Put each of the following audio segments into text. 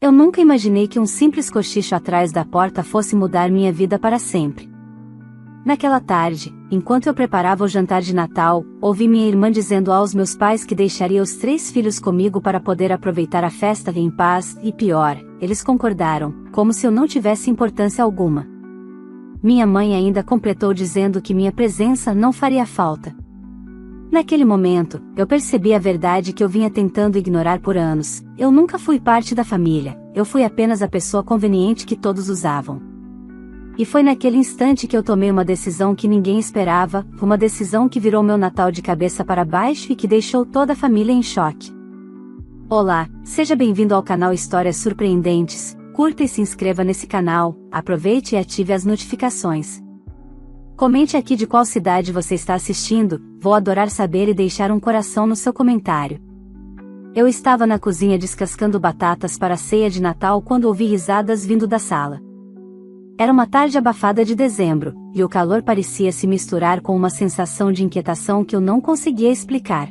Eu nunca imaginei que um simples cochicho atrás da porta fosse mudar minha vida para sempre. Naquela tarde, enquanto eu preparava o jantar de Natal, ouvi minha irmã dizendo aos meus pais que deixaria os 3 filhos comigo para poder aproveitar a festa em paz, e pior, eles concordaram, como se eu não tivesse importância alguma. Minha mãe ainda completou dizendo que minha presença não faria falta. Naquele momento, eu percebi a verdade que eu vinha tentando ignorar por anos: eu nunca fui parte da família, eu fui apenas a pessoa conveniente que todos usavam. E foi naquele instante que eu tomei uma decisão que ninguém esperava, uma decisão que virou meu Natal de cabeça para baixo e que deixou toda a família em choque. Olá, seja bem-vindo ao canal Histórias Surpreendentes, curta e se inscreva nesse canal, aproveite e ative as notificações. Comente aqui de qual cidade você está assistindo, vou adorar saber e deixar um coração no seu comentário. Eu estava na cozinha descascando batatas para a ceia de Natal quando ouvi risadas vindo da sala. Era uma tarde abafada de dezembro, e o calor parecia se misturar com uma sensação de inquietação que eu não conseguia explicar.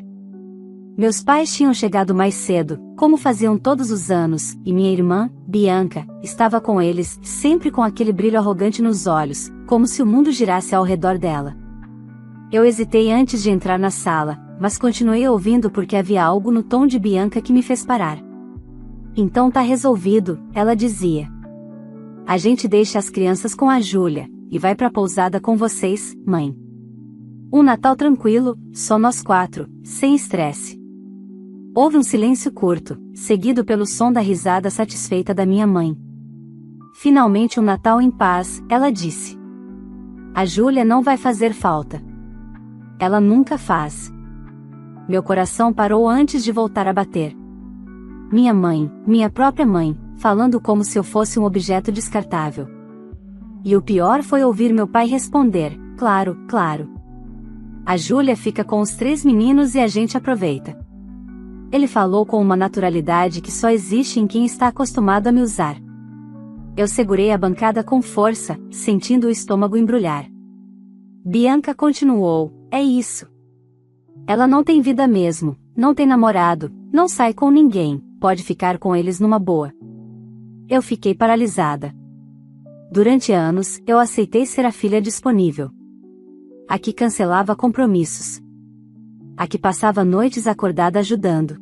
Meus pais tinham chegado mais cedo, como faziam todos os anos, e minha irmã, Bianca, estava com eles, sempre com aquele brilho arrogante nos olhos, como se o mundo girasse ao redor dela. Eu hesitei antes de entrar na sala, mas continuei ouvindo porque havia algo no tom de Bianca que me fez parar. Então tá resolvido, ela dizia. A gente deixa as crianças com a Júlia, e vai pra pousada com vocês, mãe. Um Natal tranquilo, só nós 4, sem estresse. Houve um silêncio curto, seguido pelo som da risada satisfeita da minha mãe. Finalmente um Natal em paz, ela disse. A Júlia não vai fazer falta. Ela nunca faz. Meu coração parou antes de voltar a bater. Minha mãe, minha própria mãe, falando como se eu fosse um objeto descartável. E o pior foi ouvir meu pai responder, claro, claro. A Júlia fica com os 3 meninos e a gente aproveita. Ele falou com uma naturalidade que só existe em quem está acostumado a me usar. Eu segurei a bancada com força, sentindo o estômago embrulhar. Bianca continuou, é isso. Ela não tem vida mesmo, não tem namorado, não sai com ninguém, pode ficar com eles numa boa. Eu fiquei paralisada. Durante anos, eu aceitei ser a filha disponível. A que cancelava compromissos. A que passava noites acordada ajudando.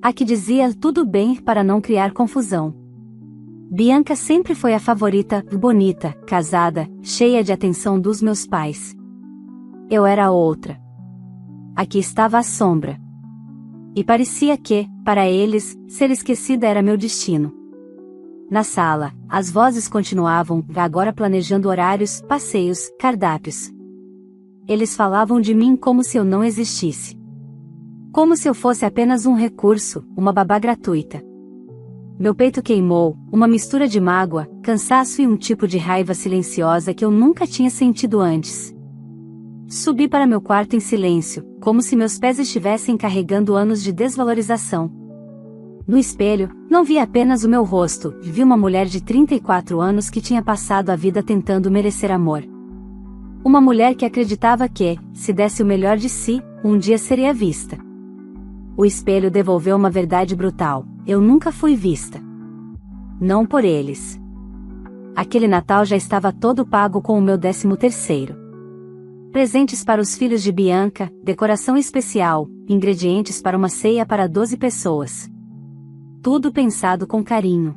A que dizia tudo bem para não criar confusão. Bianca sempre foi a favorita, bonita, casada, cheia de atenção dos meus pais. Eu era a outra. A que estava à sombra. E parecia que, para eles, ser esquecida era meu destino. Na sala, as vozes continuavam, agora planejando horários, passeios, cardápios. Eles falavam de mim como se eu não existisse. Como se eu fosse apenas um recurso, uma babá gratuita. Meu peito queimou, uma mistura de mágoa, cansaço e um tipo de raiva silenciosa que eu nunca tinha sentido antes. Subi para meu quarto em silêncio, como se meus pés estivessem carregando anos de desvalorização. No espelho, não vi apenas o meu rosto, vi uma mulher de 34 anos que tinha passado a vida tentando merecer amor. Uma mulher que acreditava que, se desse o melhor de si, um dia seria vista. O espelho devolveu uma verdade brutal: eu nunca fui vista. Não por eles. Aquele Natal já estava todo pago com o meu 13º. Presentes para os filhos de Bianca, decoração especial, ingredientes para uma ceia para 12 pessoas. Tudo pensado com carinho.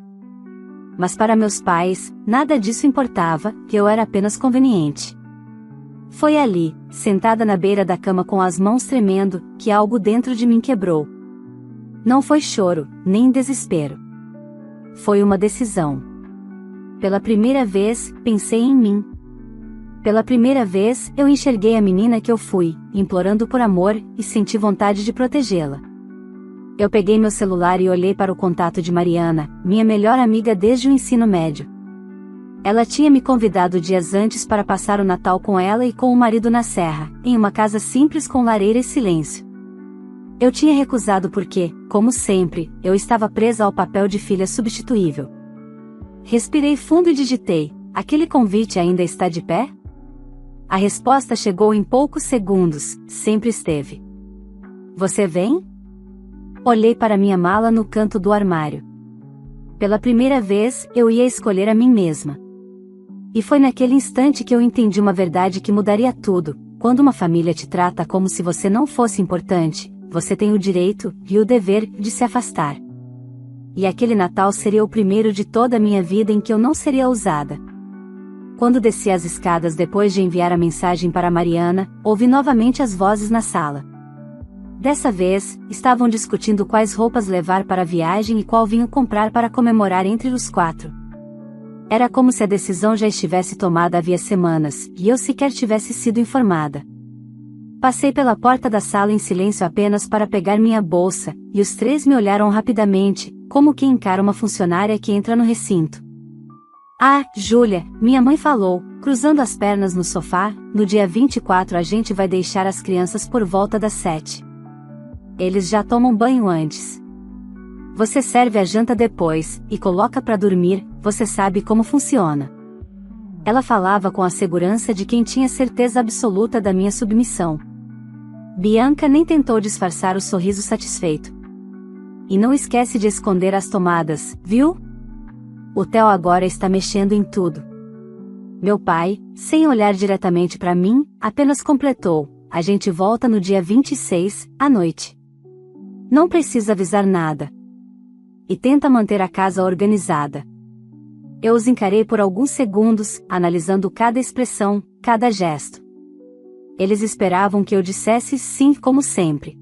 Mas para meus pais, nada disso importava, que eu era apenas conveniente. Foi ali, sentada na beira da cama com as mãos tremendo, que algo dentro de mim quebrou. Não foi choro, nem desespero. Foi uma decisão. Pela primeira vez, pensei em mim. Pela primeira vez, eu enxerguei a menina que eu fui, implorando por amor, e senti vontade de protegê-la. Eu peguei meu celular e olhei para o contato de Mariana, minha melhor amiga desde o ensino médio. Ela tinha me convidado dias antes para passar o Natal com ela e com o marido na serra, em uma casa simples com lareira e silêncio. Eu tinha recusado porque, como sempre, eu estava presa ao papel de filha substituível. Respirei fundo e digitei: aquele convite ainda está de pé? A resposta chegou em poucos segundos: sempre esteve. Você vem? Olhei para minha mala no canto do armário. Pela primeira vez, eu ia escolher a mim mesma. E foi naquele instante que eu entendi uma verdade que mudaria tudo. Quando uma família te trata como se você não fosse importante, você tem o direito e o dever de se afastar. E aquele Natal seria o primeiro de toda a minha vida em que eu não seria ousada. Quando desci as escadas depois de enviar a mensagem para Mariana, ouvi novamente as vozes na sala. Dessa vez, estavam discutindo quais roupas levar para a viagem e qual vinho comprar para comemorar entre os 4. Era como se a decisão já estivesse tomada havia semanas, e eu sequer tivesse sido informada. Passei pela porta da sala em silêncio apenas para pegar minha bolsa, e os 3 me olharam rapidamente, como quem encara uma funcionária que entra no recinto. Ah, Júlia, minha mãe falou, cruzando as pernas no sofá, no dia 24 a gente vai deixar as crianças por volta das 7. Eles já tomam banho antes. Você serve a janta depois, e coloca para dormir, você sabe como funciona. Ela falava com a segurança de quem tinha certeza absoluta da minha submissão. Bianca nem tentou disfarçar o sorriso satisfeito. E não esquece de esconder as tomadas, viu? O Theo agora está mexendo em tudo. Meu pai, sem olhar diretamente para mim, apenas completou, a gente volta no dia 26, à noite. Não precisa avisar nada. E tenta manter a casa organizada. Eu os encarei por alguns segundos, analisando cada expressão, cada gesto. Eles esperavam que eu dissesse sim como sempre.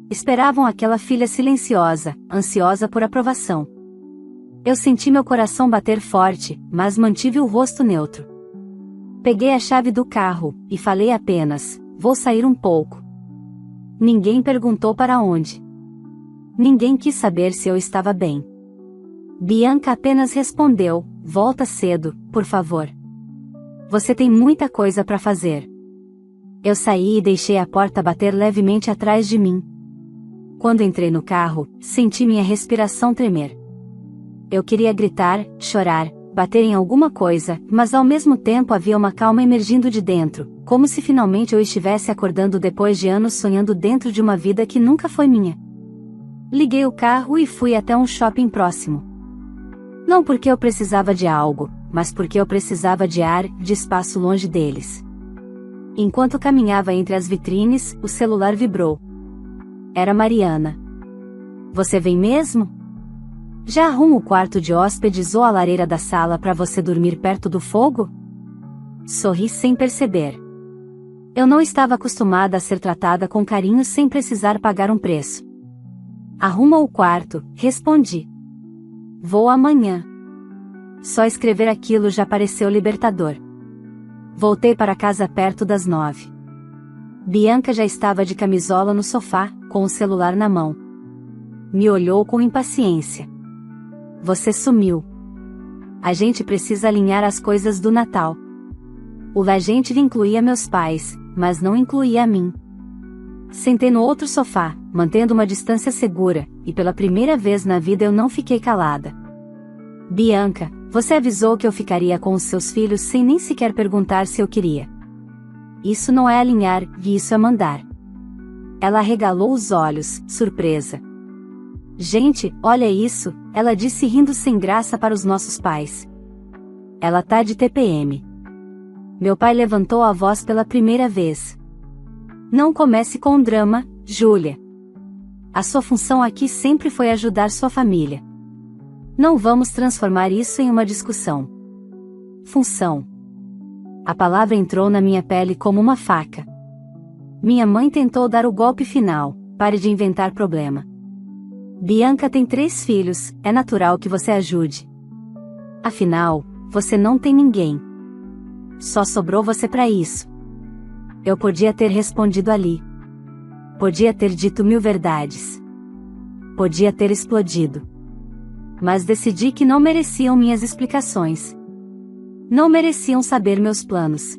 Esperavam aquela filha silenciosa, ansiosa por aprovação. Eu senti meu coração bater forte, mas mantive o rosto neutro. Peguei a chave do carro, e falei apenas, vou sair um pouco. Ninguém perguntou para onde. Ninguém quis saber se eu estava bem. Bianca apenas respondeu, volta cedo, por favor. Você tem muita coisa para fazer. Eu saí e deixei a porta bater levemente atrás de mim. Quando entrei no carro, senti minha respiração tremer. Eu queria gritar, chorar, bater em alguma coisa, mas ao mesmo tempo havia uma calma emergindo de dentro, como se finalmente eu estivesse acordando depois de anos sonhando dentro de uma vida que nunca foi minha. Liguei o carro e fui até um shopping próximo. Não porque eu precisava de algo, mas porque eu precisava de ar, de espaço longe deles. Enquanto caminhava entre as vitrines, o celular vibrou. Era Mariana. Você vem mesmo? Já arrumo o quarto de hóspedes ou a lareira da sala para você dormir perto do fogo? Sorri sem perceber. Eu não estava acostumada a ser tratada com carinho sem precisar pagar um preço. Arruma o quarto, respondi. Vou amanhã. Só escrever aquilo já pareceu libertador. Voltei para casa perto das 9. Bianca já estava de camisola no sofá, com o celular na mão. Me olhou com impaciência. Você sumiu. A gente precisa alinhar as coisas do Natal. O a gente incluía meus pais, mas não incluía a mim. Sentei no outro sofá, mantendo uma distância segura, e pela primeira vez na vida eu não fiquei calada. Bianca, você avisou que eu ficaria com os seus filhos sem nem sequer perguntar se eu queria. Isso não é alinhar, e isso é mandar. Ela arregalou os olhos, surpresa. Gente, olha isso, ela disse rindo sem graça para os nossos pais. Ela tá de TPM. Meu pai levantou a voz pela primeira vez. Não comece com drama, Júlia. A sua função aqui sempre foi ajudar sua família. Não vamos transformar isso em uma discussão. Função. A palavra entrou na minha pele como uma faca. Minha mãe tentou dar o golpe final, pare de inventar problema. Bianca tem 3 filhos, é natural que você ajude. Afinal, você não tem ninguém. Só sobrou você para isso. Eu podia ter respondido ali. Podia ter dito 1000 verdades. Podia ter explodido. Mas decidi que não mereciam minhas explicações. Não mereciam saber meus planos.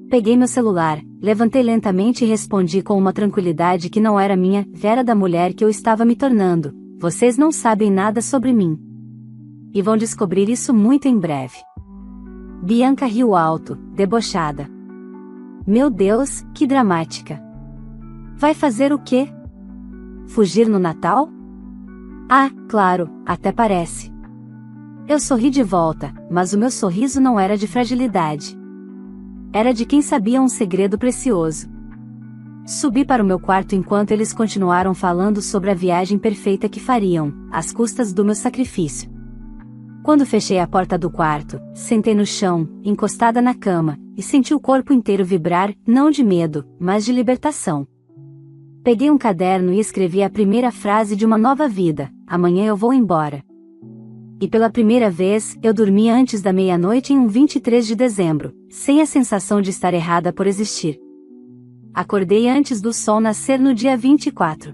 Peguei meu celular, levantei lentamente e respondi com uma tranquilidade que não era minha, era da mulher que eu estava me tornando. Vocês não sabem nada sobre mim. E vão descobrir isso muito em breve. Bianca riu alto, debochada. Meu Deus, que dramática. Vai fazer o quê? Fugir no Natal? Ah, claro, até parece. Eu sorri de volta, mas o meu sorriso não era de fragilidade. Era de quem sabia um segredo precioso. Subi para o meu quarto enquanto eles continuaram falando sobre a viagem perfeita que fariam, às custas do meu sacrifício. Quando fechei a porta do quarto, sentei no chão, encostada na cama, e senti o corpo inteiro vibrar, não de medo, mas de libertação. Peguei um caderno e escrevi a primeira frase de uma nova vida: amanhã eu vou embora. E pela primeira vez, eu dormi antes da meia-noite em um 23 de dezembro, sem a sensação de estar errada por existir. Acordei antes do sol nascer no dia 24.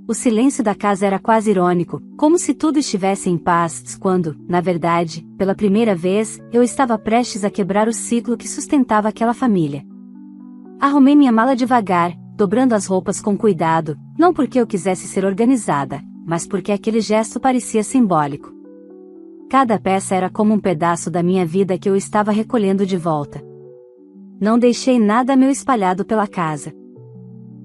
O silêncio da casa era quase irônico, como se tudo estivesse em paz, quando, na verdade, pela primeira vez, eu estava prestes a quebrar o ciclo que sustentava aquela família. Arrumei minha mala devagar, dobrando as roupas com cuidado, não porque eu quisesse ser organizada, mas porque aquele gesto parecia simbólico. Cada peça era como um pedaço da minha vida que eu estava recolhendo de volta. Não deixei nada meu espalhado pela casa.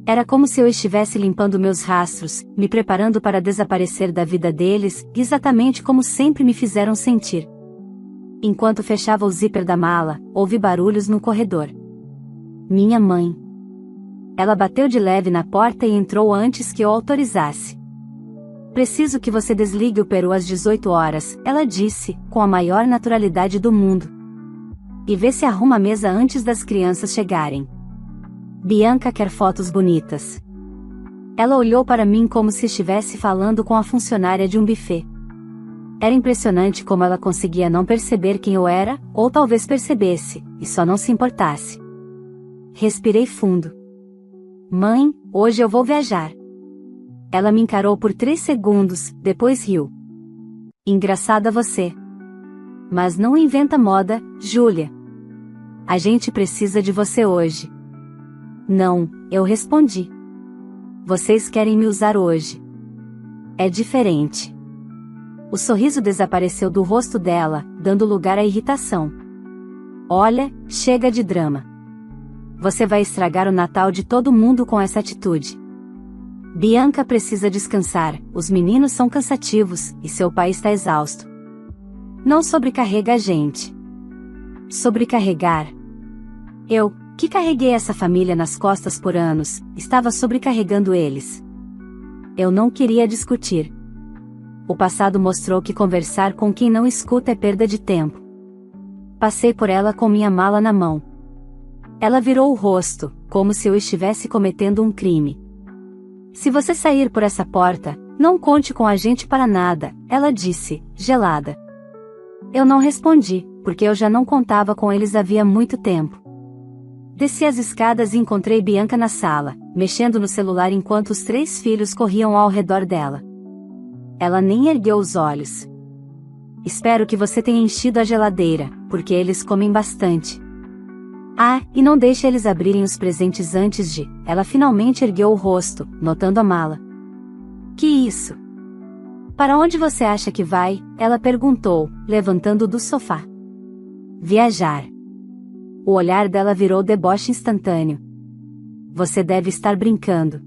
Era como se eu estivesse limpando meus rastros, me preparando para desaparecer da vida deles, exatamente como sempre me fizeram sentir. Enquanto fechava o zíper da mala, ouvi barulhos no corredor. Minha mãe. Ela bateu de leve na porta e entrou antes que eu autorizasse. Preciso que você desligue o peru às 18 horas, ela disse, com a maior naturalidade do mundo. E vê se arruma a mesa antes das crianças chegarem. Bianca quer fotos bonitas. Ela olhou para mim como se estivesse falando com a funcionária de um buffet. Era impressionante como ela conseguia não perceber quem eu era, ou talvez percebesse, e só não se importasse. Respirei fundo. Mãe, hoje eu vou viajar. Ela me encarou por 3 segundos, depois riu. Engraçada você. Mas não inventa moda, Júlia. A gente precisa de você hoje. Não, eu respondi. Vocês querem me usar hoje. É diferente. O sorriso desapareceu do rosto dela, dando lugar à irritação. Olha, chega de drama. Você vai estragar o Natal de todo mundo com essa atitude. Bianca precisa descansar, os meninos são cansativos, e seu pai está exausto. Não sobrecarrega a gente. Sobrecarregar? Eu, que carreguei essa família nas costas por anos, estava sobrecarregando eles. Eu não queria discutir. O passado mostrou que conversar com quem não escuta é perda de tempo. Passei por ela com minha mala na mão. Ela virou o rosto, como se eu estivesse cometendo um crime. Se você sair por essa porta, não conte com a gente para nada, ela disse, gelada. Eu não respondi, porque eu já não contava com eles havia muito tempo. Desci as escadas e encontrei Bianca na sala, mexendo no celular enquanto os 3 filhos corriam ao redor dela. Ela nem ergueu os olhos. Espero que você tenha enchido a geladeira, porque eles comem bastante. Ah, e não deixe eles abrirem os presentes antes de... Ela finalmente ergueu o rosto, notando a mala. Que isso? Para onde você acha que vai? Ela perguntou, levantando do sofá. Viajar. O olhar dela virou deboche instantâneo. Você deve estar brincando.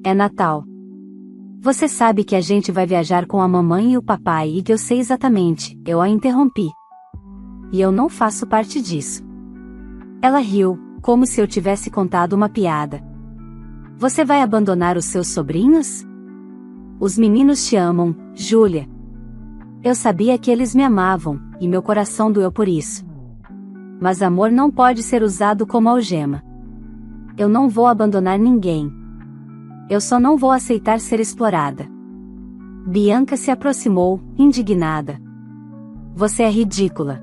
É Natal. Você sabe que a gente vai viajar com a mamãe e o papai e que eu sei exatamente, eu a interrompi. E eu não faço parte disso. Ela riu, como se eu tivesse contado uma piada. Você vai abandonar os seus sobrinhos? Os meninos te amam, Júlia. Eu sabia que eles me amavam, e meu coração doeu por isso. Mas amor não pode ser usado como algema. Eu não vou abandonar ninguém. Eu só não vou aceitar ser explorada. Bianca se aproximou, indignada. Você é ridícula.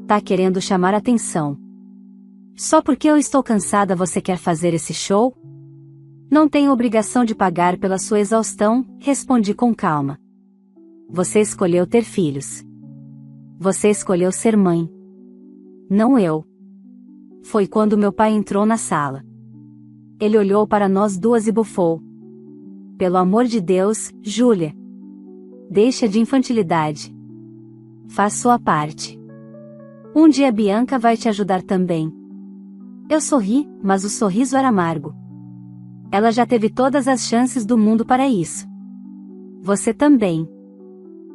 Tá querendo chamar atenção. Só porque eu estou cansada você quer fazer esse show? Não tenho obrigação de pagar pela sua exaustão, respondi com calma. Você escolheu ter filhos. Você escolheu ser mãe. Não eu. Foi quando meu pai entrou na sala. Ele olhou para nós duas e bufou. Pelo amor de Deus, Júlia. Deixa de infantilidade. Faz sua parte. Um dia Bianca vai te ajudar também. Eu sorri, mas o sorriso era amargo. Ela já teve todas as chances do mundo para isso. Você também.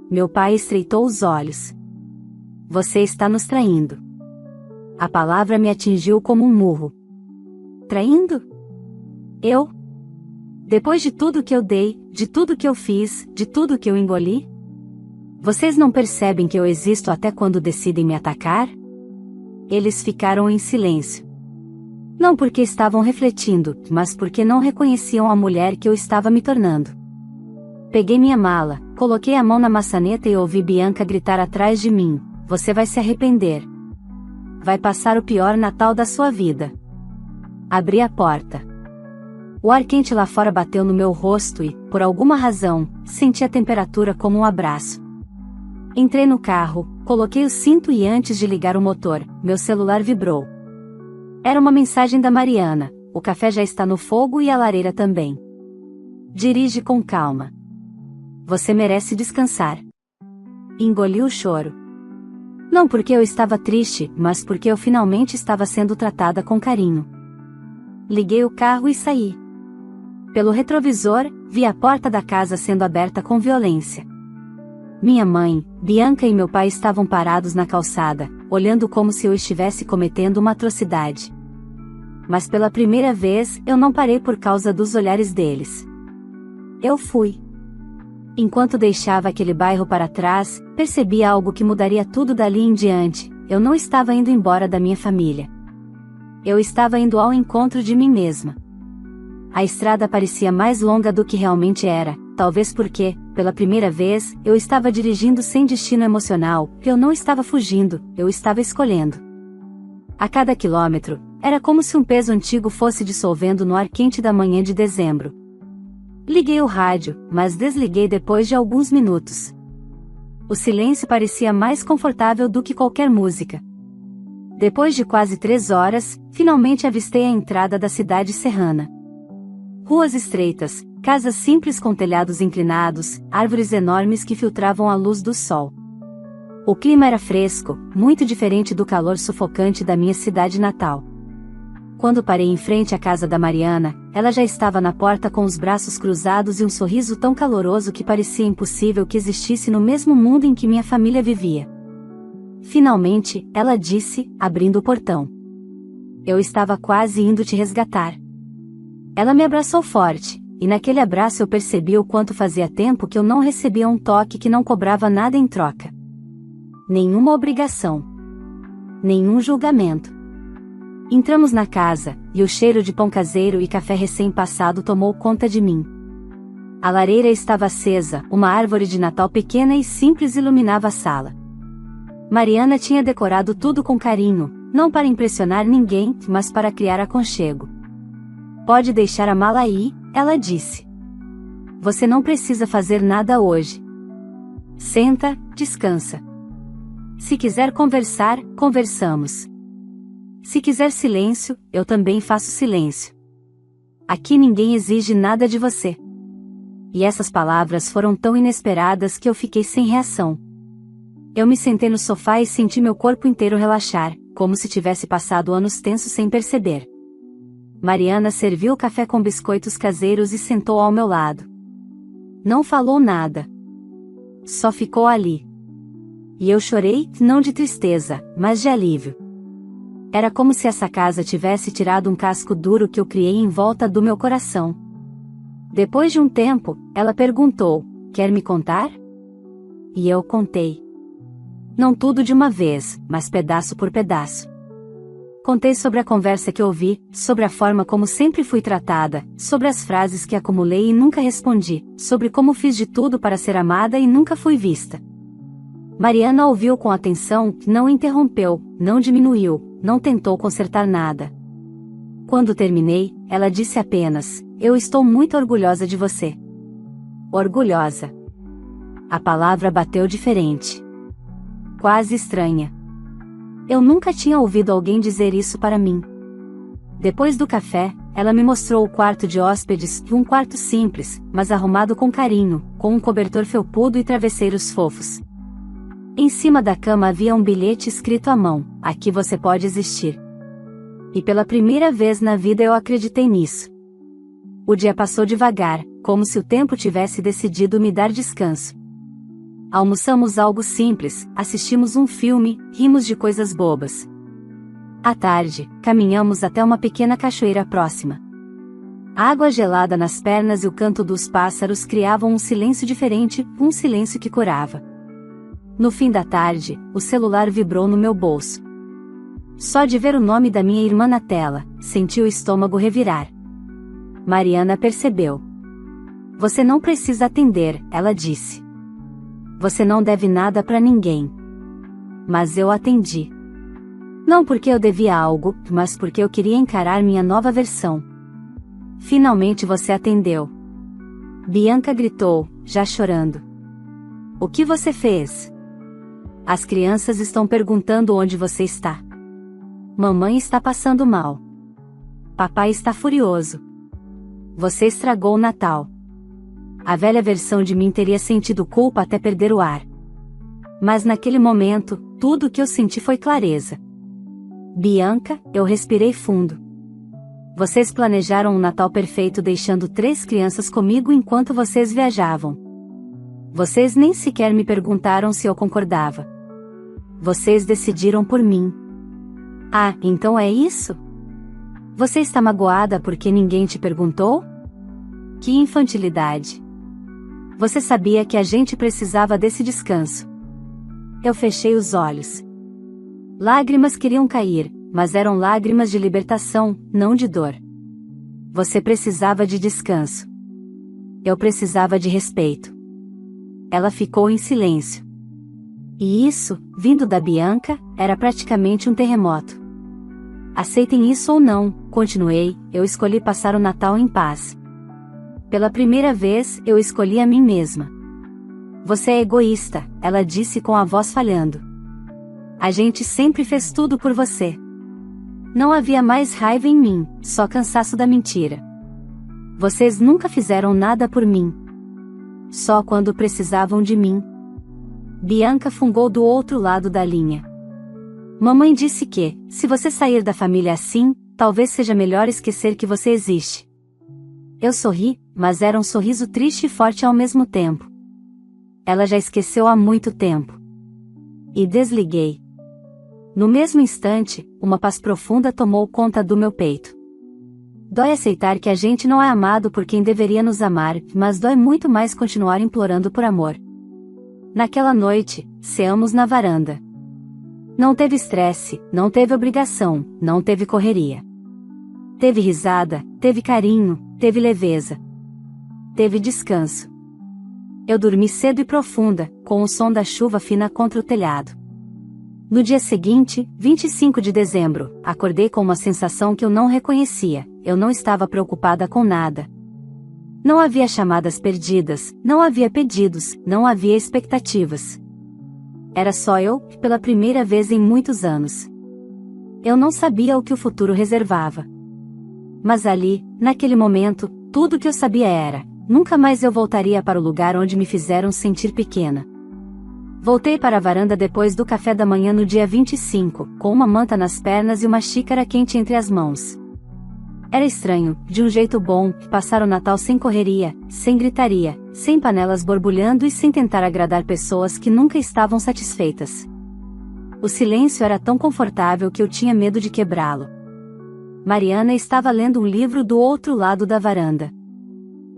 Meu pai estreitou os olhos. Você está nos traindo. A palavra me atingiu como um murro. Traindo? Eu? Depois de tudo que eu dei, de tudo que eu fiz, de tudo que eu engoli? Vocês não percebem que eu existo até quando decidem me atacar? Eles ficaram em silêncio. Não porque estavam refletindo, mas porque não reconheciam a mulher que eu estava me tornando. Peguei minha mala, coloquei a mão na maçaneta e ouvi Bianca gritar atrás de mim: você vai se arrepender. Vai passar o pior Natal da sua vida. Abri a porta. O ar quente lá fora bateu no meu rosto e, por alguma razão, senti a temperatura como um abraço. Entrei no carro, coloquei o cinto e antes de ligar o motor, meu celular vibrou. Era uma mensagem da Mariana: o café já está no fogo e a lareira também. Dirige com calma. Você merece descansar. Engoli o choro. Não porque eu estava triste, mas porque eu finalmente estava sendo tratada com carinho. Liguei o carro e saí. Pelo retrovisor, vi a porta da casa sendo aberta com violência. Minha mãe, Bianca e meu pai estavam parados na calçada, olhando como se eu estivesse cometendo uma atrocidade. Mas pela primeira vez, eu não parei por causa dos olhares deles. Eu fui. Enquanto deixava aquele bairro para trás, percebi algo que mudaria tudo dali em diante. Eu não estava indo embora da minha família. Eu estava indo ao encontro de mim mesma. A estrada parecia mais longa do que realmente era, talvez porque, pela primeira vez, eu estava dirigindo sem destino emocional. Eu não estava fugindo, eu estava escolhendo. A cada quilômetro, era como se um peso antigo fosse dissolvendo no ar quente da manhã de dezembro. Liguei o rádio, mas desliguei depois de alguns minutos. O silêncio parecia mais confortável do que qualquer música. Depois de quase 3 horas, finalmente avistei a entrada da cidade serrana. Ruas estreitas, casas simples com telhados inclinados, árvores enormes que filtravam a luz do sol. O clima era fresco, muito diferente do calor sufocante da minha cidade natal. Quando parei em frente à casa da Mariana, ela já estava na porta com os braços cruzados e um sorriso tão caloroso que parecia impossível que existisse no mesmo mundo em que minha família vivia. Finalmente, ela disse, abrindo o portão. Eu estava quase indo te resgatar. Ela me abraçou forte, e naquele abraço eu percebi o quanto fazia tempo que eu não recebia um toque que não cobrava nada em troca. Nenhuma obrigação. Nenhum julgamento. Entramos na casa, e o cheiro de pão caseiro e café recém-passado tomou conta de mim. A lareira estava acesa, uma árvore de Natal pequena e simples iluminava a sala. Mariana tinha decorado tudo com carinho, não para impressionar ninguém, mas para criar aconchego. Pode deixar a mala aí, ela disse. Você não precisa fazer nada hoje. Senta, descansa. Se quiser conversar, conversamos. Se quiser silêncio, eu também faço silêncio. Aqui ninguém exige nada de você. E essas palavras foram tão inesperadas que eu fiquei sem reação. Eu me sentei no sofá e senti meu corpo inteiro relaxar, como se tivesse passado anos tensos sem perceber. Mariana serviu o café com biscoitos caseiros e sentou ao meu lado. Não falou nada. Só ficou ali. E eu chorei, não de tristeza, mas de alívio. Era como se essa casa tivesse tirado um casco duro que eu criei em volta do meu coração. Depois de um tempo, ela perguntou: quer me contar? E eu contei. Não tudo de uma vez, mas pedaço por pedaço. Contei sobre a conversa que ouvi, sobre a forma como sempre fui tratada, sobre as frases que acumulei e nunca respondi, sobre como fiz de tudo para ser amada e nunca fui vista. Mariana ouviu com atenção, não interrompeu, não diminuiu, não tentou consertar nada. Quando terminei, ela disse apenas: eu estou muito orgulhosa de você. Orgulhosa. A palavra bateu diferente. Quase estranha. Eu nunca tinha ouvido alguém dizer isso para mim. Depois do café, ela me mostrou o quarto de hóspedes, um quarto simples, mas arrumado com carinho, com um cobertor felpudo e travesseiros fofos. Em cima da cama havia um bilhete escrito à mão: aqui você pode existir. E pela primeira vez na vida eu acreditei nisso. O dia passou devagar, como se o tempo tivesse decidido me dar descanso. Almoçamos algo simples, assistimos um filme, rimos de coisas bobas. À tarde, caminhamos até uma pequena cachoeira próxima. A água gelada nas pernas e o canto dos pássaros criavam um silêncio diferente, um silêncio que curava. No fim da tarde, o celular vibrou no meu bolso. Só de ver o nome da minha irmã na tela, senti o estômago revirar. Mariana percebeu. Você não precisa atender, ela disse. Você não deve nada para ninguém. Mas eu atendi. Não porque eu devia algo, mas porque eu queria encarar minha nova versão. Finalmente você atendeu. Bianca gritou, já chorando. O que você fez? As crianças estão perguntando onde você está. Mamãe está passando mal. Papai está furioso. Você estragou o Natal. A velha versão de mim teria sentido culpa até perder o ar. Mas naquele momento, tudo o que eu senti foi clareza. Bianca, eu respirei fundo. Vocês planejaram um Natal perfeito deixando 3 crianças comigo enquanto vocês viajavam. Vocês nem sequer me perguntaram se eu concordava. Vocês decidiram por mim. Ah, então é isso? Você está magoada porque ninguém te perguntou? Que infantilidade! Você sabia que a gente precisava desse descanso. Eu fechei os olhos. Lágrimas queriam cair, mas eram lágrimas de libertação, não de dor. Você precisava de descanso. Eu precisava de respeito. Ela ficou em silêncio. E isso, vindo da Bianca, era praticamente um terremoto. Aceitem isso ou não, continuei, eu escolhi passar o Natal em paz. Pela primeira vez, eu escolhi a mim mesma. Você é egoísta, ela disse com a voz falhando. A gente sempre fez tudo por você. Não havia mais raiva em mim, só cansaço da mentira. Vocês nunca fizeram nada por mim. Só quando precisavam de mim. Bianca fungou do outro lado da linha. Mamãe disse que, se você sair da família assim, talvez seja melhor esquecer que você existe. Eu sorri, mas era um sorriso triste e forte ao mesmo tempo. Ela já esqueceu há muito tempo. E desliguei. No mesmo instante, uma paz profunda tomou conta do meu peito. Dói aceitar que a gente não é amado por quem deveria nos amar, mas dói muito mais continuar implorando por amor. Naquela noite, ceamos na varanda. Não teve estresse, não teve obrigação, não teve correria. Teve risada, teve carinho, teve leveza. Teve descanso. Eu dormi cedo e profunda, com o som da chuva fina contra o telhado. No dia seguinte, 25 de dezembro, acordei com uma sensação que eu não reconhecia, eu não estava preocupada com nada. Não havia chamadas perdidas, não havia pedidos, não havia expectativas. Era só eu, pela primeira vez em muitos anos. Eu não sabia o que o futuro reservava. Mas ali, naquele momento, tudo o que eu sabia era, nunca mais eu voltaria para o lugar onde me fizeram sentir pequena. Voltei para a varanda depois do café da manhã no dia 25, com uma manta nas pernas e uma xícara quente entre as mãos. Era estranho, de um jeito bom, passar o Natal sem correria, sem gritaria, sem panelas borbulhando e sem tentar agradar pessoas que nunca estavam satisfeitas. O silêncio era tão confortável que eu tinha medo de quebrá-lo. Mariana estava lendo um livro do outro lado da varanda.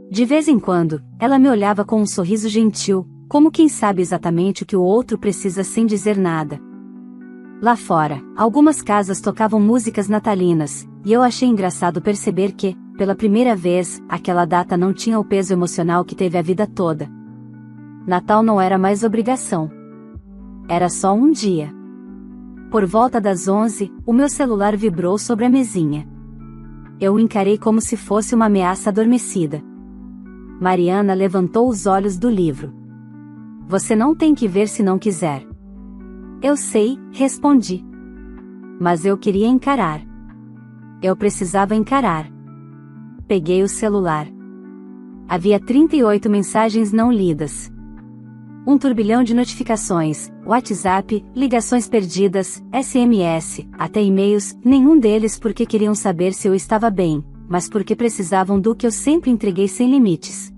De vez em quando, ela me olhava com um sorriso gentil, como quem sabe exatamente o que o outro precisa sem dizer nada. Lá fora, algumas casas tocavam músicas natalinas, e eu achei engraçado perceber que, pela primeira vez, aquela data não tinha o peso emocional que teve a vida toda. Natal não era mais obrigação. Era só um dia. Por volta das 11, o meu celular vibrou sobre a mesinha. Eu o encarei como se fosse uma ameaça adormecida. Mariana levantou os olhos do livro. Você não tem que ver se não quiser. Eu sei, respondi. Mas eu queria encarar. Eu precisava encarar. Peguei o celular. Havia 38 mensagens não lidas. Um turbilhão de notificações, WhatsApp, ligações perdidas, SMS, até e-mails, nenhum deles porque queriam saber se eu estava bem, mas porque precisavam do que eu sempre entreguei sem limites.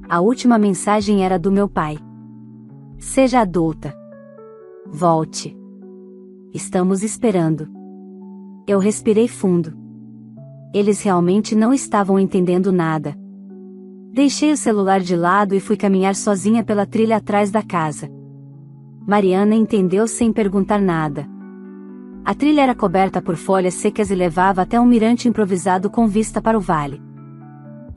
A última mensagem era do meu pai. Seja adulta. Volte. Estamos esperando. Eu respirei fundo. Eles realmente não estavam entendendo nada. Deixei o celular de lado e fui caminhar sozinha pela trilha atrás da casa. Mariana entendeu sem perguntar nada. A trilha era coberta por folhas secas e levava até um mirante improvisado com vista para o vale.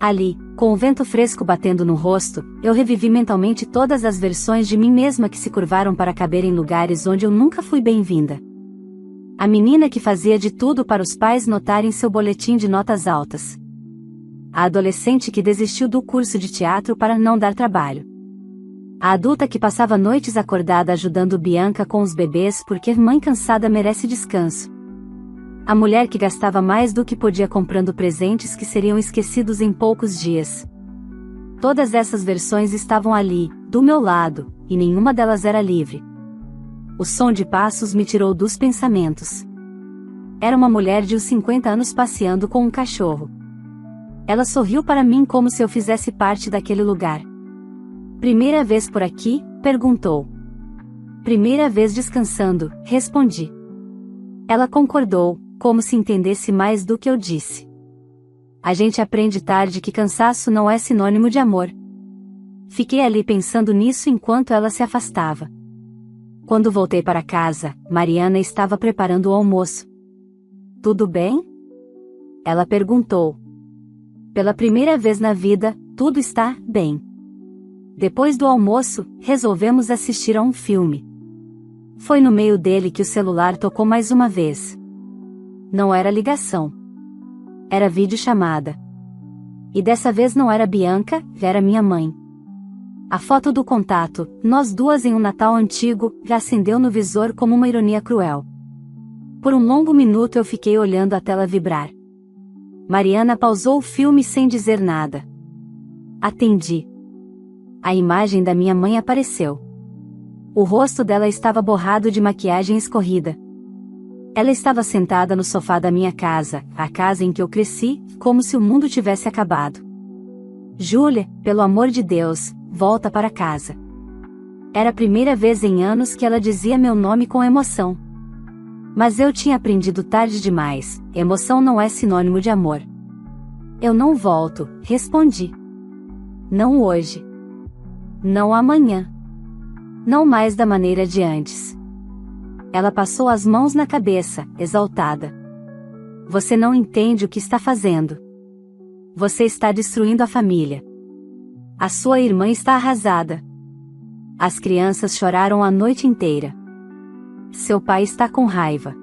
Ali, com o vento fresco batendo no rosto, eu revivi mentalmente todas as versões de mim mesma que se curvaram para caber em lugares onde eu nunca fui bem-vinda. A menina que fazia de tudo para os pais notarem seu boletim de notas altas. A adolescente que desistiu do curso de teatro para não dar trabalho. A adulta que passava noites acordada ajudando Bianca com os bebês porque mãe cansada merece descanso. A mulher que gastava mais do que podia comprando presentes que seriam esquecidos em poucos dias. Todas essas versões estavam ali, do meu lado, e nenhuma delas era livre. O som de passos me tirou dos pensamentos. Era uma mulher de uns 50 anos passeando com um cachorro. Ela sorriu para mim como se eu fizesse parte daquele lugar. Primeira vez por aqui? Perguntou. Primeira vez descansando, respondi. Ela concordou, como se entendesse mais do que eu disse. A gente aprende tarde que cansaço não é sinônimo de amor. Fiquei ali pensando nisso enquanto ela se afastava. Quando voltei para casa, Mariana estava preparando o almoço. Tudo bem? Ela perguntou. Pela primeira vez na vida, tudo está bem. Depois do almoço, resolvemos assistir a um filme. Foi no meio dele que o celular tocou mais uma vez. Não era ligação. Era videochamada. E dessa vez não era Bianca, era minha mãe. A foto do contato, nós duas em um Natal antigo, acendeu no visor como uma ironia cruel. Por um longo minuto eu fiquei olhando a tela vibrar. Mariana pausou o filme sem dizer nada. Atendi. A imagem da minha mãe apareceu. O rosto dela estava borrado de maquiagem escorrida. Ela estava sentada no sofá da minha casa, a casa em que eu cresci, como se o mundo tivesse acabado. Júlia, pelo amor de Deus, volta para casa. Era a primeira vez em anos que ela dizia meu nome com emoção. Mas eu tinha aprendido tarde demais, emoção não é sinônimo de amor. Eu não volto, respondi. Não hoje. Não amanhã. Não mais da maneira de antes. Ela passou as mãos na cabeça, exaltada. Você não entende o que está fazendo. Você está destruindo a família. A sua irmã está arrasada. As crianças choraram a noite inteira. Seu pai está com raiva.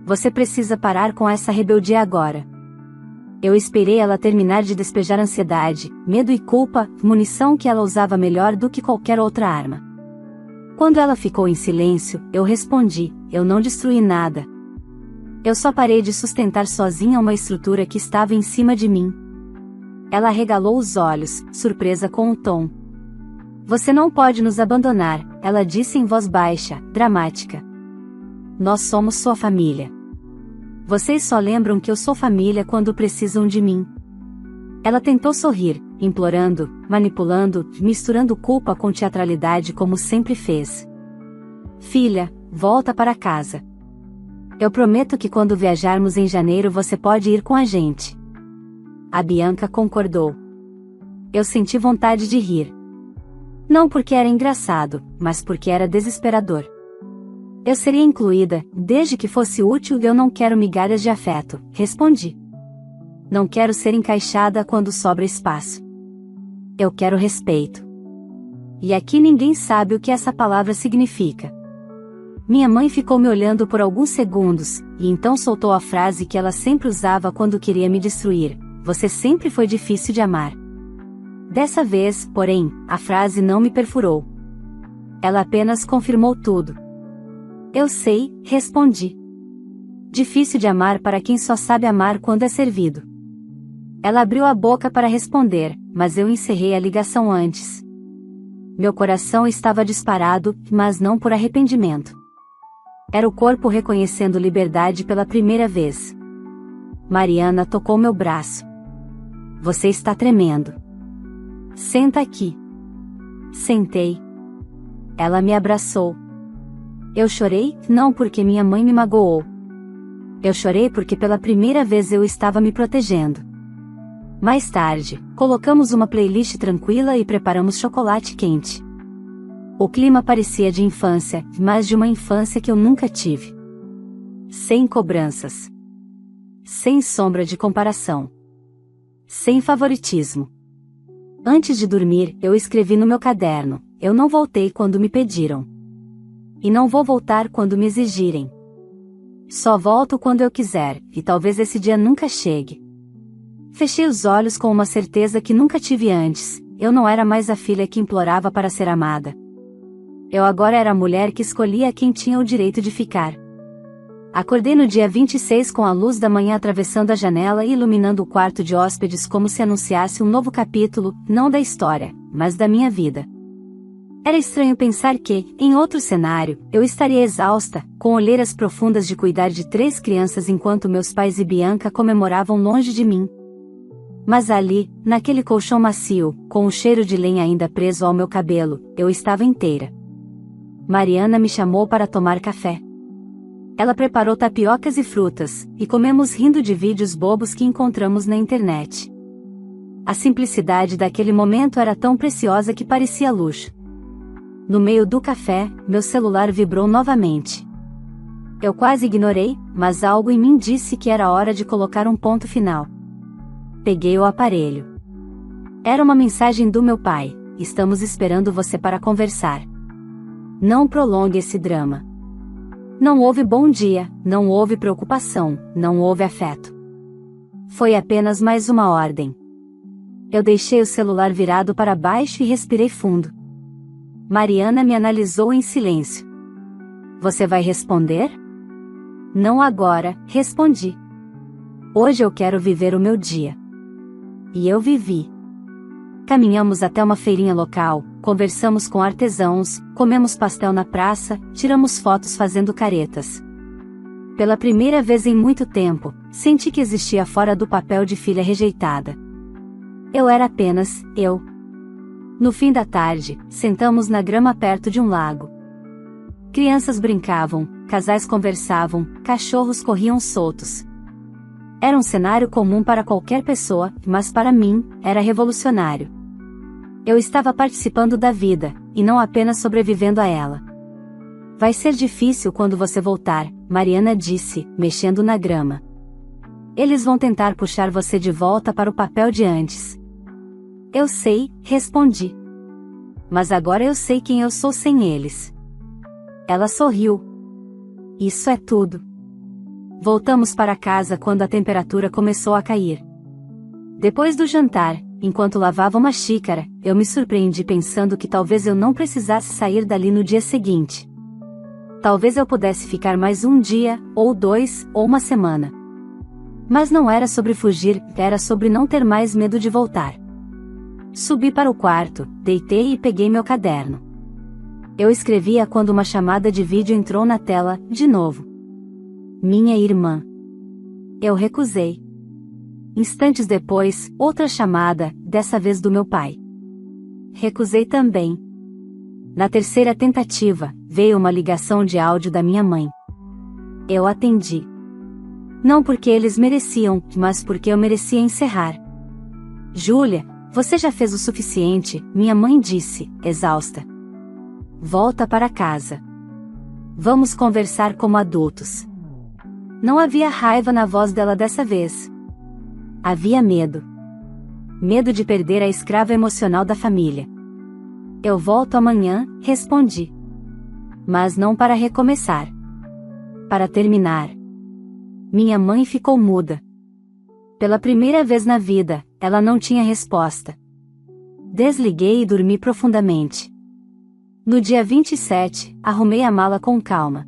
Você precisa parar com essa rebeldia agora. Eu esperei ela terminar de despejar ansiedade, medo e culpa, munição que ela usava melhor do que qualquer outra arma. Quando ela ficou em silêncio, eu respondi, eu não destruí nada. Eu só parei de sustentar sozinha uma estrutura que estava em cima de mim. Ela arregalou os olhos, surpresa com o tom. Você não pode nos abandonar, ela disse em voz baixa, dramática. Nós somos sua família. Vocês só lembram que eu sou família quando precisam de mim. Ela tentou sorrir, implorando, manipulando, misturando culpa com teatralidade como sempre fez. Filha, volta para casa. Eu prometo que quando viajarmos em janeiro você pode ir com a gente. A Bianca concordou. Eu senti vontade de rir. Não porque era engraçado, mas porque era desesperador. Eu seria incluída, desde que fosse útil e eu não quero migalhas de afeto, respondi. Não quero ser encaixada quando sobra espaço. Eu quero respeito. E aqui ninguém sabe o que essa palavra significa. Minha mãe ficou me olhando por alguns segundos, e então soltou a frase que ela sempre usava quando queria me destruir: você sempre foi difícil de amar. Dessa vez, porém, a frase não me perfurou. Ela apenas confirmou tudo. Eu sei, respondi. Difícil de amar para quem só sabe amar quando é servido. Ela abriu a boca para responder, mas eu encerrei a ligação antes. Meu coração estava disparado, mas não por arrependimento. Era o corpo reconhecendo liberdade pela primeira vez. Mariana tocou meu braço. Você está tremendo. Senta aqui. Sentei. Ela me abraçou. Eu chorei, não porque minha mãe me magoou. Eu chorei porque pela primeira vez eu estava me protegendo. Mais tarde, colocamos uma playlist tranquila e preparamos chocolate quente. O clima parecia de infância, mas de uma infância que eu nunca tive. Sem cobranças. Sem sombra de comparação. Sem favoritismo. Antes de dormir, eu escrevi no meu caderno: eu não voltei quando me pediram. E não vou voltar quando me exigirem. Só volto quando eu quiser, e talvez esse dia nunca chegue. Fechei os olhos com uma certeza que nunca tive antes: eu não era mais a filha que implorava para ser amada. Eu agora era a mulher que escolhia quem tinha o direito de ficar. Acordei no dia 26 com a luz da manhã atravessando a janela e iluminando o quarto de hóspedes como se anunciasse um novo capítulo, não da história, mas da minha vida. Era estranho pensar que, em outro cenário, eu estaria exausta, com olheiras profundas de cuidar de 3 crianças enquanto meus pais e Bianca comemoravam longe de mim. Mas ali, naquele colchão macio, com o cheiro de lenha ainda preso ao meu cabelo, eu estava inteira. Mariana me chamou para tomar café. Ela preparou tapiocas e frutas, e comemos rindo de vídeos bobos que encontramos na internet. A simplicidade daquele momento era tão preciosa que parecia luxo. No meio do café, meu celular vibrou novamente. Eu quase ignorei, mas algo em mim disse que era hora de colocar um ponto final. Peguei o aparelho. Era uma mensagem do meu pai: estamos esperando você para conversar. Não prolongue esse drama. Não houve bom dia, não houve preocupação, não houve afeto. Foi apenas mais uma ordem. Eu deixei o celular virado para baixo e respirei fundo. Mariana me analisou em silêncio. Você vai responder? Não agora, respondi. Hoje eu quero viver o meu dia. E eu vivi. Caminhamos até uma feirinha local, conversamos com artesãos, comemos pastel na praça, tiramos fotos fazendo caretas. Pela primeira vez em muito tempo, senti que existia fora do papel de filha rejeitada. Eu era apenas eu. No fim da tarde, sentamos na grama perto de um lago. Crianças brincavam, casais conversavam, cachorros corriam soltos. Era um cenário comum para qualquer pessoa, mas para mim, era revolucionário. Eu estava participando da vida, e não apenas sobrevivendo a ela. Vai ser difícil quando você voltar, Mariana disse, mexendo na grama. Eles vão tentar puxar você de volta para o papel de antes. Eu sei, respondi. Mas agora eu sei quem eu sou sem eles. Ela sorriu. Isso é tudo. Voltamos para casa quando a temperatura começou a cair. Depois do jantar, enquanto lavava uma xícara, eu me surpreendi pensando que talvez eu não precisasse sair dali no dia seguinte. Talvez eu pudesse ficar mais um dia, ou 2, ou uma semana. Mas não era sobre fugir, era sobre não ter mais medo de voltar. Subi para o quarto, deitei e peguei meu caderno. Eu escrevia quando uma chamada de vídeo entrou na tela, de novo. Minha irmã. Eu recusei. Instantes depois, outra chamada, dessa vez do meu pai. Recusei também. Na terceira tentativa, veio uma ligação de áudio da minha mãe. Eu atendi. Não porque eles mereciam, mas porque eu merecia encerrar. Júlia, você já fez o suficiente, minha mãe disse, exausta. Volta para casa. Vamos conversar como adultos. Não havia raiva na voz dela dessa vez. Havia medo. Medo de perder a escrava emocional da família. Eu volto amanhã, respondi. Mas não para recomeçar. Para terminar. Minha mãe ficou muda. Pela primeira vez na vida, ela não tinha resposta. Desliguei e dormi profundamente. No dia 27, arrumei a mala com calma.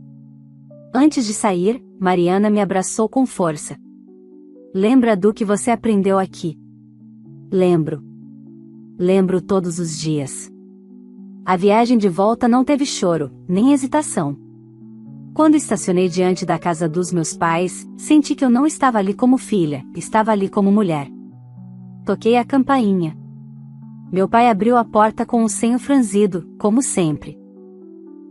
Antes de sair, Mariana me abraçou com força. Lembra do que você aprendeu aqui? Lembro. Lembro todos os dias. A viagem de volta não teve choro, nem hesitação. Quando estacionei diante da casa dos meus pais, senti que eu não estava ali como filha, estava ali como mulher. Toquei a campainha. Meu pai abriu a porta com um senho franzido, como sempre.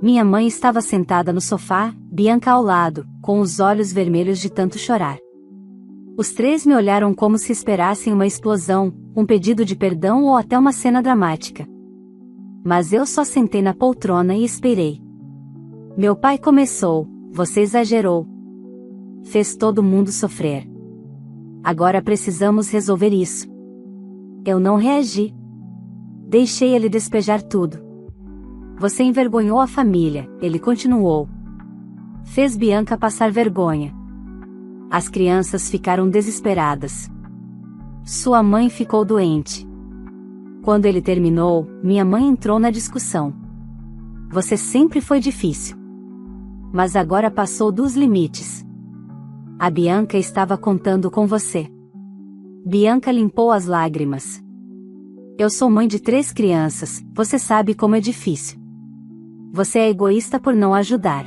Minha mãe estava sentada no sofá, Bianca ao lado, com os olhos vermelhos de tanto chorar. Os três me olharam como se esperassem uma explosão, um pedido de perdão ou até uma cena dramática. Mas eu só sentei na poltrona e esperei. Meu pai começou: "Você exagerou. Fez todo mundo sofrer. Agora precisamos resolver isso." Eu não reagi. Deixei ele despejar tudo. "Você envergonhou a família", ele continuou. "Fez Bianca passar vergonha. As crianças ficaram desesperadas. Sua mãe ficou doente." Quando ele terminou, minha mãe entrou na discussão. "Você sempre foi difícil. Mas agora passou dos limites. A Bianca estava contando com você." Bianca limpou as lágrimas. "Eu sou mãe de 3 crianças, você sabe como é difícil. Você é egoísta por não ajudar."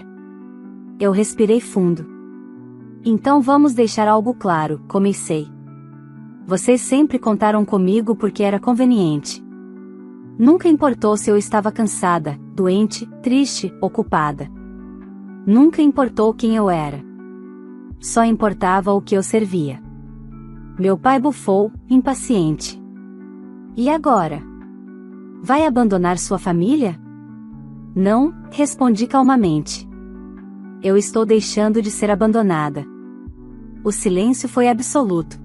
Eu respirei fundo. "Então vamos deixar algo claro", comecei. "Vocês sempre contaram comigo porque era conveniente. Nunca importou se eu estava cansada, doente, triste, ocupada. Nunca importou quem eu era. Só importava o que eu servia." Meu pai bufou, impaciente. "E agora? Vai abandonar sua família?" "Não", respondi calmamente. "Eu estou deixando de ser abandonada." O silêncio foi absoluto.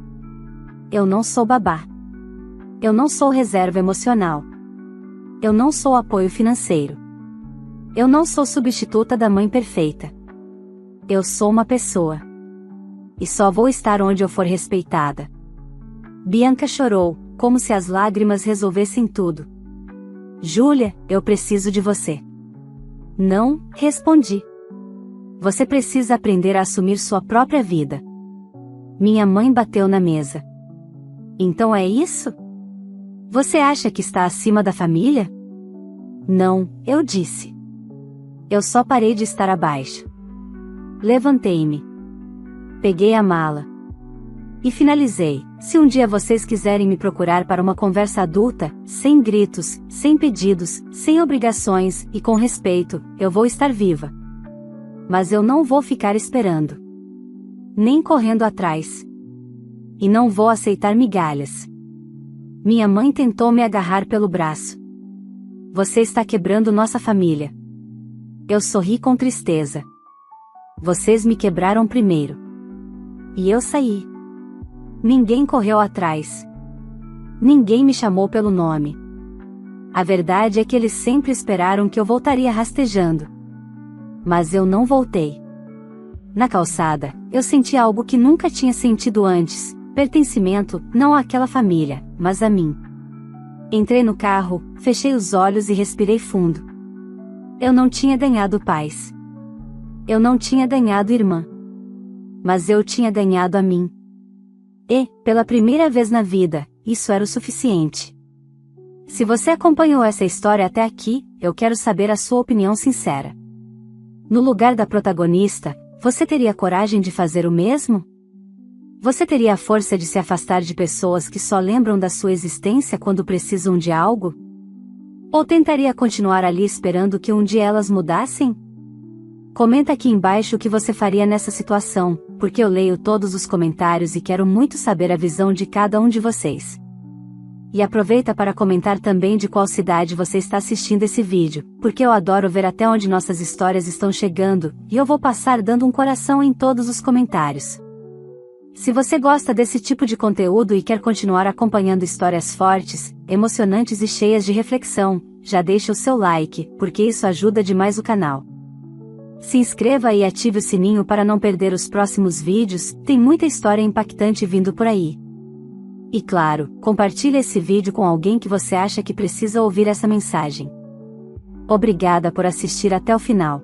Eu não sou babá. Eu não sou reserva emocional. Eu não sou apoio financeiro. Eu não sou substituta da mãe perfeita. Eu sou uma pessoa. E só vou estar onde eu for respeitada. Bianca chorou, como se as lágrimas resolvessem tudo. "Júlia, eu preciso de você." "Não", respondi. "Você precisa aprender a assumir sua própria vida." Minha mãe bateu na mesa. "Então é isso? Você acha que está acima da família?" "Não", eu disse. "Eu só parei de estar abaixo." Levantei-me. Peguei a mala. E finalizei: "Se um dia vocês quiserem me procurar para uma conversa adulta, sem gritos, sem pedidos, sem obrigações e com respeito, eu vou estar viva. Mas eu não vou ficar esperando. Nem correndo atrás. E não vou aceitar migalhas." Minha mãe tentou me agarrar pelo braço. "Você está quebrando nossa família." Eu sorri com tristeza. "Vocês me quebraram primeiro." E eu saí. Ninguém correu atrás. Ninguém me chamou pelo nome. A verdade é que eles sempre esperaram que eu voltaria rastejando. Mas eu não voltei. Na calçada, eu senti algo que nunca tinha sentido antes: pertencimento, não àquela família, mas a mim. Entrei no carro, fechei os olhos e respirei fundo. Eu não tinha ganhado paz. Eu não tinha ganhado irmã. Mas eu tinha ganhado a mim. E, pela primeira vez na vida, isso era o suficiente. Se você acompanhou essa história até aqui, eu quero saber a sua opinião sincera. No lugar da protagonista, você teria coragem de fazer o mesmo? Você teria a força de se afastar de pessoas que só lembram da sua existência quando precisam de algo? Ou tentaria continuar ali esperando que um dia elas mudassem? Comenta aqui embaixo o que você faria nessa situação, porque eu leio todos os comentários e quero muito saber a visão de cada um de vocês. E aproveita para comentar também de qual cidade você está assistindo esse vídeo, porque eu adoro ver até onde nossas histórias estão chegando, e eu vou passar dando um coração em todos os comentários. Se você gosta desse tipo de conteúdo e quer continuar acompanhando histórias fortes, emocionantes e cheias de reflexão, já deixa o seu like, porque isso ajuda demais o canal. Se inscreva e ative o sininho para não perder os próximos vídeos, tem muita história impactante vindo por aí. E claro, compartilhe esse vídeo com alguém que você acha que precisa ouvir essa mensagem. Obrigada por assistir até o final.